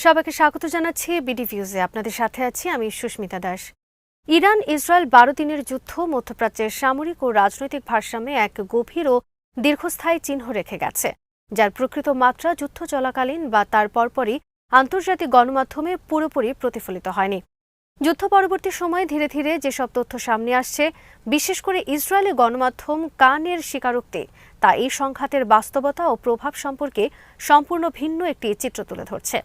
সবাইকে স্বাগত জানাচ্ছি বিডি ভিউজে। আপনাদের সাথে আছি আমি সুস্মিতা দাস। ইরান ইসরায়েল ১২ দিনের যুদ্ধ মধ্যপ্রাচ্যের সামরিক ও রাজনৈতিক ভারসাম্যে এক গভীর ও দীর্ঘস্থায়ী চিহ্ন রেখে গেছে, যার প্রকৃত মাত্রা যুদ্ধ চলাকালীন বা তার পরপরই আন্তর্জাতিক গণমাধ্যমে পুরোপুরি প্রতিফলিত হয়নি। যুদ্ধ পরবর্তী সময়ে ধীরে ধীরে যেসব তথ্য সামনে আসছে, বিশেষ করে ইসরায়েলি গণমাধ্যম কানের স্বীকারোক্তি, তা এই সংঘাতের বাস্তবতা ও প্রভাব সম্পর্কে সম্পূর্ণ ভিন্ন একটি চিত্র তুলে ধরছে।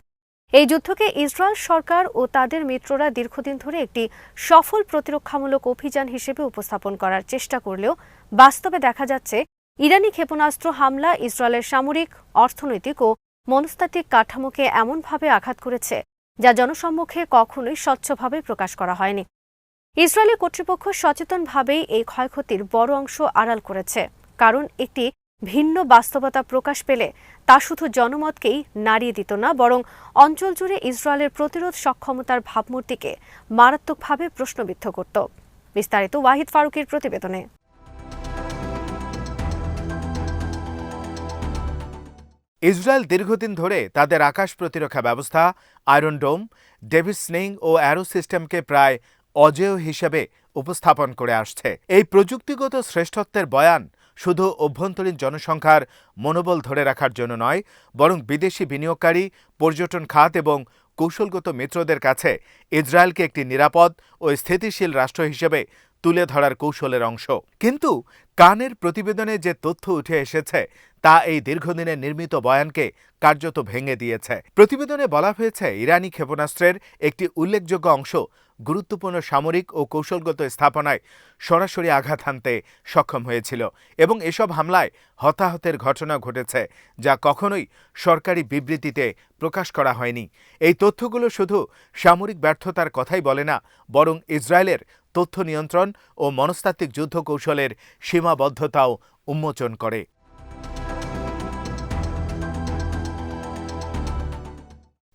এই যুদ্ধকে ইসরায়েল সরকার ও তাদের মিত্ররা দীর্ঘদিন ধরে একটি সফল প্রতিরক্ষামূলক অভিযান হিসেবে উপস্থাপন করার চেষ্টা করলেও বাস্তবে দেখা যাচ্ছে ইরানি ক্ষেপণাস্ত্র হামলা ইসরায়েলের সামরিক, অর্থনৈতিক ও মনস্তাত্ত্বিক কাঠামোকে এমনভাবে আঘাত করেছে যা জনসম্মুখে কখনোই স্বচ্ছভাবে প্রকাশ করা হয়নি। ইসরায়েলি কর্তৃপক্ষ সচেতনভাবেই এই ক্ষয়ক্ষতির বড় অংশ আড়াল করেছে, কারণ একটি ভিন্ন বাস্তবতা প্রকাশ পেলে তা শুধু জনমতকেই নাড়িয়ে দিত না, বরং অঞ্চল জুড়ে ইসরায়েলের প্রতিরোধ সক্ষমতার ভাবমূর্তিকে মারাত্মকভাবে প্রশ্নবিদ্ধ করত। বিস্তারিত ওয়াহিদ ফারুকের প্রতিবেদনে। ইসরায়েল দীর্ঘদিন ধরে তাদের আকাশ প্রতিরক্ষা ব্যবস্থা আয়রন ডোম, ডেভিড স্লিং ও অ্যারো সিস্টেমকে প্রায় অজেয় হিসেবে উপস্থাপন করে আসছে। এই প্রযুক্তিগত শ্রেষ্ঠত্বের বয়ান শুধু অভ্যন্তরীণ জনসংখ্যার মনোবল ধরে রাখার জন্য নয়, বরং বিদেশি বিনিয়োগকারী, পর্যটন খাত এবং কৌশলগত মিত্রদের কাছে ইসরায়েলকে একটি নিরাপদ ও স্থিতিশীল রাষ্ট্র হিসেবে তুলে ধরার কৌশলের অংশ। কিন্তু কানের প্রতিবেদনে যে তথ্য উঠে এসেছে তা এই দীর্ঘদিনের নির্মিত বয়ানকে কার্যত ভেঙে দিয়েছে। প্রতিবেদনে বলা হয়েছে, ইরানি ক্ষেপণাস্ত্রের একটি উল্লেখযোগ্য অংশ গুরুত্বপূর্ণ সামরিক ও কৌশলগত স্থাপনায় সরাসরি আঘাত হানতে সক্ষম হয়েছিল এবং এসব হামলায় হতাহতের ঘটনা ঘটেছে, যা কখনোই সরকারি বিবৃতিতে প্রকাশ করা হয়নি। এই তথ্যগুলো শুধু সামরিক ব্যর্থতার কথাই বলে না, বরং ইসরায়েলের তথ্য নিয়ন্ত্রণ ও মনস্তাত্ত্বিক যুদ্ধ কৌশলের সীমাবদ্ধতাও উন্মোচন করে।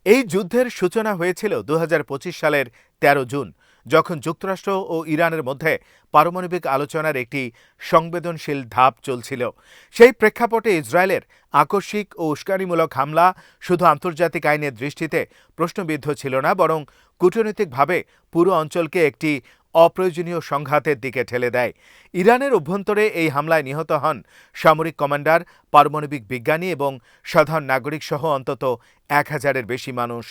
এই যুদ্ধের সূচনা হয়েছিল ২০২৫ সালের ১৩ জুন, যখন যুক্তরাষ্ট্র ও ইরানের মধ্যে পারমাণবিক আলোচনার একটি সংবেদনশীল ধাপ চলছিল। সেই প্রেক্ষাপটে ইসরায়েলের আকস্মিক ও উস্কানিমূলক হামলা শুধু আন্তর্জাতিক আইনের দৃষ্টিতে প্রশ্নবিদ্ধ ছিল না, বরং কূটনৈতিকভাবে পুরো অঞ্চলকে একটি অপ্রয়োজনীয় সংঘাতের দিকে ঠেলে দেয়। ইরানের অভ্যন্তরে এই হামলায় নিহত হন সামরিক কমান্ডার, পারমাণবিক বিজ্ঞানী এবং সাধারণ নাগরিক সহ অন্তত ১,০০০-এর বেশি মানুষ।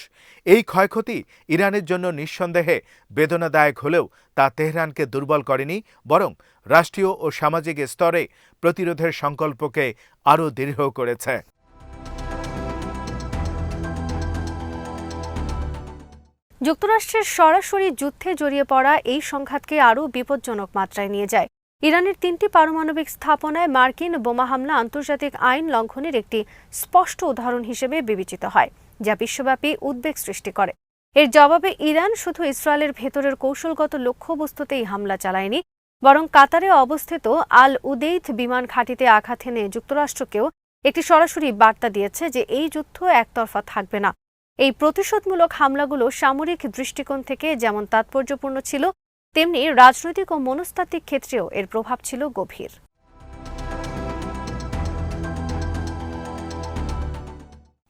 এই ক্ষয়ক্ষতি ইরানের জন্য নিঃসন্দেহে বেদনাদায়ক হলেও তা তেহরানকে দুর্বল করেনি, বরং রাষ্ট্রীয় ও সামাজিক স্তরে প্রতিরোধের সংকল্পকে আরও দৃঢ় করেছে। যুক্তরাষ্ট্রের সরাসরি যুদ্ধে জড়িয়ে পড়া এই সংঘাতকে আরও বিপজ্জনক মাত্রায় নিয়ে যায়। ইরানের ৩টি পারমাণবিক স্থাপনায় মার্কিন বোমা হামলা আন্তর্জাতিক আইন লঙ্ঘনের একটি স্পষ্ট উদাহরণ হিসেবে বিবেচিত হয়, যা বিশ্বব্যাপী উদ্বেগ সৃষ্টি করে। এর জবাবে ইরান শুধু ইসরায়েলের ভেতরের কৌশলগত লক্ষ্যবস্তুতেই হামলা চালায়নি, বরং কাতারে অবস্থিত আল উদেইদ বিমান ঘাঁটিতে আঘাত হেনে যুক্তরাষ্ট্রকেও একটি সরাসরি বার্তা দিয়েছে যে এই যুদ্ধ একতরফা থাকবে না। এই প্রতিশোধমূলক হামলাগুলো সামরিক দৃষ্টিকোণ থেকে যেমন তাৎপর্যপূর্ণ ছিল, তেমনি রাজনৈতিক ও মনস্তাত্ত্বিক ক্ষেত্রেও এর প্রভাব ছিল গভীর।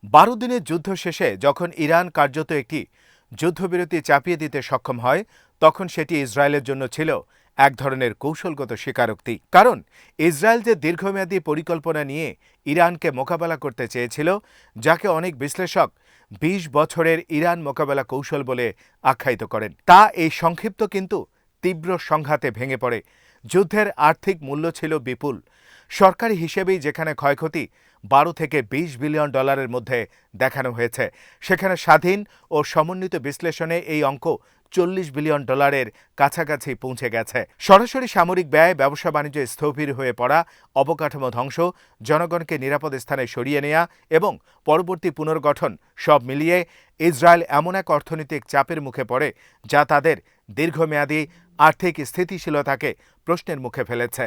১২ দিনের যুদ্ধ শেষে যখন ইরান কার্যত একটি যুদ্ধবিরতি চাপিয়ে দিতে সক্ষম হয়, তখন সেটি ইসরায়েলের জন্য ছিল এক ধরনের কৌশলগত স্বীকারোক্তি। কারণ ইসরায়েল যে দীর্ঘমেয়াদী পরিকল্পনা নিয়ে ইরানকে মোকাবেলা করতে চেয়েছিল, যাকে অনেক বিশ্লেষক ২০ বছরের ইরান মোকাবেলা কৌশল বলে আখ্যায়িত করেন, তা এই সংক্ষিপ্ত কিন্তু তীব্র সংঘাতে ভেঙে পড়ে। যুদ্ধের আর্থিক মূল্য ছিল বিপুল। সরকারি হিসেবেই যেখানে ক্ষয়ক্ষতি ১২ থেকে ২০ বিলিয়ন ডলারের মধ্যে দেখানো হয়েছে, সেখানে স্বাধীন ও সমন্বিত বিশ্লেষণে এই অঙ্ক ৪০ বিলিয়ন ডলারের কাছাকাছি পৌঁছে গেছে। সরাসরি সামরিক ব্যয়, ব্যবসা বাণিজ্য স্থবির হয়ে পড়া, অবকাঠামো ধ্বংস, জনগণকে নিরাপদ স্থানে সরিয়ে নেওয়া এবং পরবর্তী পুনর্গঠন, সব মিলিয়ে ইসরায়েল এমন এক অর্থনৈতিক চাপের মুখে পড়ে যা তাদের দীর্ঘমেয়াদী আর্থিক স্থিতিশীলতাকে প্রশ্নের মুখে ফেলেছে।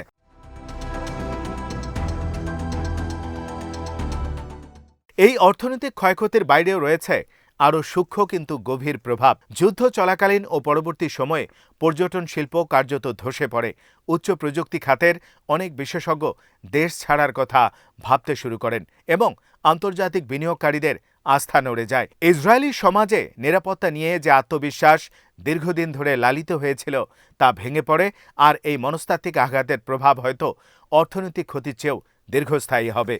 এই অর্থনৈতিক ক্ষয়ক্ষতির বাইরেও রয়েছে আরও সূক্ষ্ম কিন্তু গভীর প্রভাব। যুদ্ধ চলাকালীন ও পরবর্তী সময়ে পর্যটন শিল্প কার্যত ধসে পড়ে। উচ্চ প্রযুক্তি খাতের অনেক বিশেষজ্ঞ দেশ ছাড়ার কথা ভাবতে শুরু করেন এবং আন্তর্জাতিক বিনিয়োগকারীদের আস্থা নড়ে যায়। ইসরায়েলি সমাজে নিরাপত্তা নিয়ে যে আত্মবিশ্বাস দীর্ঘদিন ধরে লালিত হয়েছিল তা ভেঙে পড়ে, আর এই মনস্তাত্ত্বিক আঘাতের প্রভাব হয়তো অর্থনৈতিক ক্ষতির চেয়েও দীর্ঘস্থায়ী হবে।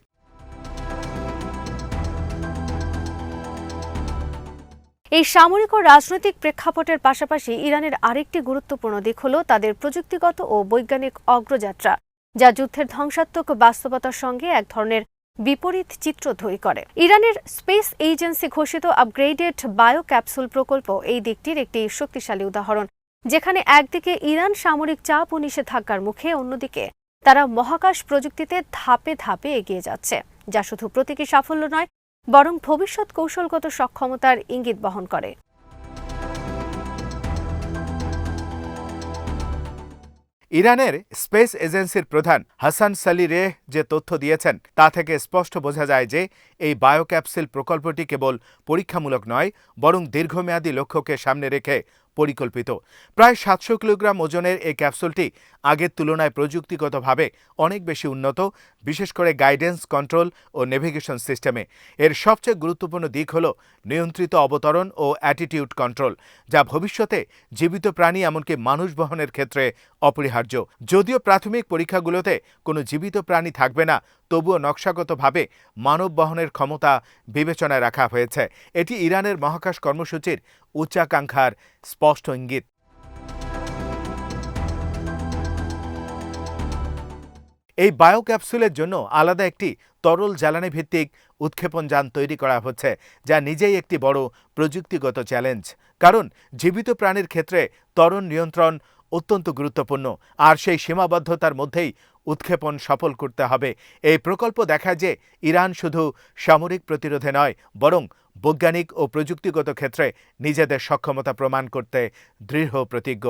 এই সামরিক ও রাজনৈতিক প্রেক্ষাপটের পাশাপাশি ইরানের আরেকটি গুরুত্বপূর্ণ দিক হল তাদের প্রযুক্তিগত ও বৈজ্ঞানিক অগ্রযাত্রা, যা যুদ্ধের ধ্বংসাত্মক বাস্তবতার সঙ্গে এক ধরনের বিপরীত চিত্র তৈরি করে। ইরানের স্পেস এজেন্সি ঘোষিত আপগ্রেডেড বায়ো ক্যাপসুল প্রকল্প এই দিকটির একটি শক্তিশালী উদাহরণ, যেখানে একদিকে ইরান সামরিক চাপ ও নিষেধাজ্ঞার মুখে, অন্যদিকে তারা মহাকাশ প্রযুক্তিতে ধাপে ধাপে এগিয়ে যাচ্ছে, যা শুধু প্রতীকী সাফল্য নয় বরং ভবিষ্যৎ কৌশলগত সক্ষমতার ইঙ্গিত বহন করে। ইরানের স্পেস এজেন্সির প্রধান হাসান সালিরেহ যে তথ্য দিয়েছেন তা থেকে স্পষ্ট বোঝা যায় যে এই বায়োক্যাপসুল প্রকল্পটি কেবল পরীক্ষামূলক নয়, বরং দীর্ঘমেয়াদী লক্ষ্যকে সামনে রেখে পরিকল্পিত। প্রায় 700 কিলোগ্রাম ওজনের এই ক্যাপসুলটি আগের তুলনায় প্রযুক্তিগতভাবে অনেক বেশি উন্নত, বিশেষ করে গাইডেন্স, কন্ট্রোল ও নেভিগেশন সিস্টেমে। এর সবচেয়ে গুরুত্বপূর্ণ দিক হল নিয়ন্ত্রিত অবতরণ ও অ্যাটিটিউড কন্ট্রোল, যা ভবিষ্যতে জীবিত প্রাণী এমনকি মানুষ বহনের ক্ষেত্রে অপরিহার্য। যদিও প্রাথমিক পরীক্ষাগুলোতে কোনো জীবিত প্রাণী থাকবে না, তবুও নকশাগতভাবে মানব বহনের ক্ষমতা বিবেচনায় রাখা হয়েছে। এটি ইরানের মহাকাশ কর্মসূচির উচ্চাকাঙ্ক্ষার স্পষ্ট ইঙ্গিত। এই বায়োক্যাপসুলের জন্য আলাদা একটি তরল জ্বালানি ভিত্তিক উৎক্ষেপণ যান তৈরি করা হচ্ছে, যা নিজেই একটি বড় প্রযুক্তিগত চ্যালেঞ্জ। কারণ জীবিত প্রাণীর ক্ষেত্রে ত্বরণ নিয়ন্ত্রণ অত্যন্ত গুরুত্বপূর্ণ, আর সেই সীমাবদ্ধতার মধ্যেই উৎক্ষেপণ সফল করতে হবে। এই প্রকল্প দেখায় যে ইরান শুধু সামরিক প্রতিরোধে নয়, বরং বৈজ্ঞানিক ও প্রযুক্তিগত ক্ষেত্রে নিজেদের সক্ষমতা প্রমাণ করতে দৃঢ় প্রতিজ্ঞ।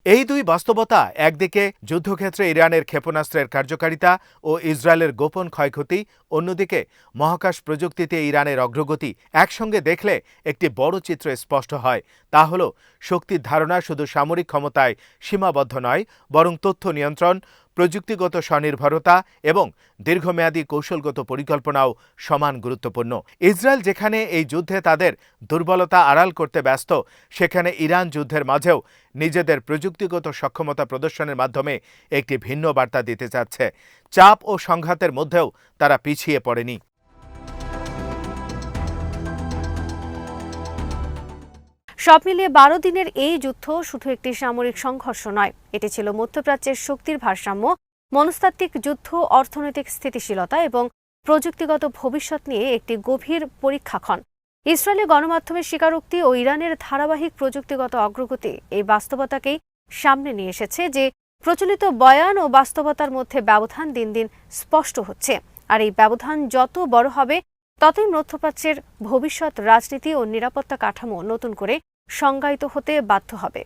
এই দুই বাস্তবতা, একদিকে যুদ্ধক্ষেত্রে ইরানের ক্ষেপণাস্ত্রের কার্যকারিতা ও ইসরায়েলের গোপন ক্ষয়ক্ষতি, অন্যদিকে মহাকাশ প্রযুক্তিতে ইরানের অগ্রগতি, একসঙ্গে দেখলে একটি বড় চিত্র স্পষ্ট হয়। তা হল শক্তির ধারণা শুধু সামরিক ক্ষমতায় সীমাবদ্ধ নয়, বরং তথ্য নিয়ন্ত্রণ, প্রযুক্তিগত স্বনির্ভরতা এবং দীর্ঘমেয়াদী কৌশলগত পরিকল্পনাও সমান গুরুত্বপূর্ণ। ইসরায়েল যেখানে এই যুদ্ধে তাদের দুর্বলতা আড়াল করতে ব্যস্ত, সেখানে ইরান যুদ্ধের মাঝেও নিজেদের প্রযুক্তিগত সক্ষমতা প্রদর্শনের মাধ্যমে একটি ভিন্ন বার্তা দিতে চাচ্ছে। চাপ ও সংঘাতের মধ্যেও তারা পিছিয়ে পড়েনি। সব মিলিয়ে 12 দিনের এই যুদ্ধ শুধু একটি সামরিক সংঘর্ষ নয়, এটি ছিল মধ্যপ্রাচ্যের শক্তির ভারসাম্য, মনস্তাত্ত্বিক যুদ্ধ, অর্থনৈতিক স্থিতিশীলতা এবং প্রযুক্তিগত ভবিষ্যৎ নিয়ে একটি গভীর পরীক্ষাক্ষণ। ইসরায়েলি গণমাধ্যমের স্বীকারোক্তি ও ইরানের ধারাবাহিক প্রযুক্তিগত অগ্রগতি এই বাস্তবতাকেই সামনে নিয়ে এসেছে যে প্রচলিত বয়ান ও বাস্তবতার মধ্যে ব্যবধান দিন দিন স্পষ্ট হচ্ছে, আর এই ব্যবধান যত বড় হবে ততই মধ্যপ্রাচ্যের ভবিষ্যৎ রাজনীতি ও নিরাপত্তা কাঠামো নতুন করে সংজ্ঞায়িত হতে বাধ্য হবে।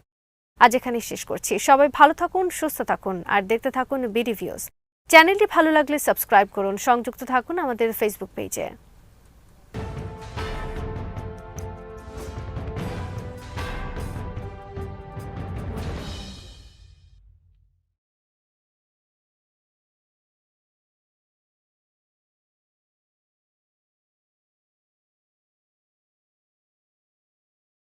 আজ এখানে শেষ করছি। সবাই ভালো থাকুন, সুস্থ থাকুন আর দেখতে থাকুন বিডি ভিউজ। চ্যানেলটি ভালো লাগলে সাবস্ক্রাইব করুন, সংযুক্ত থাকুন আমাদের ফেসবুক পেজে।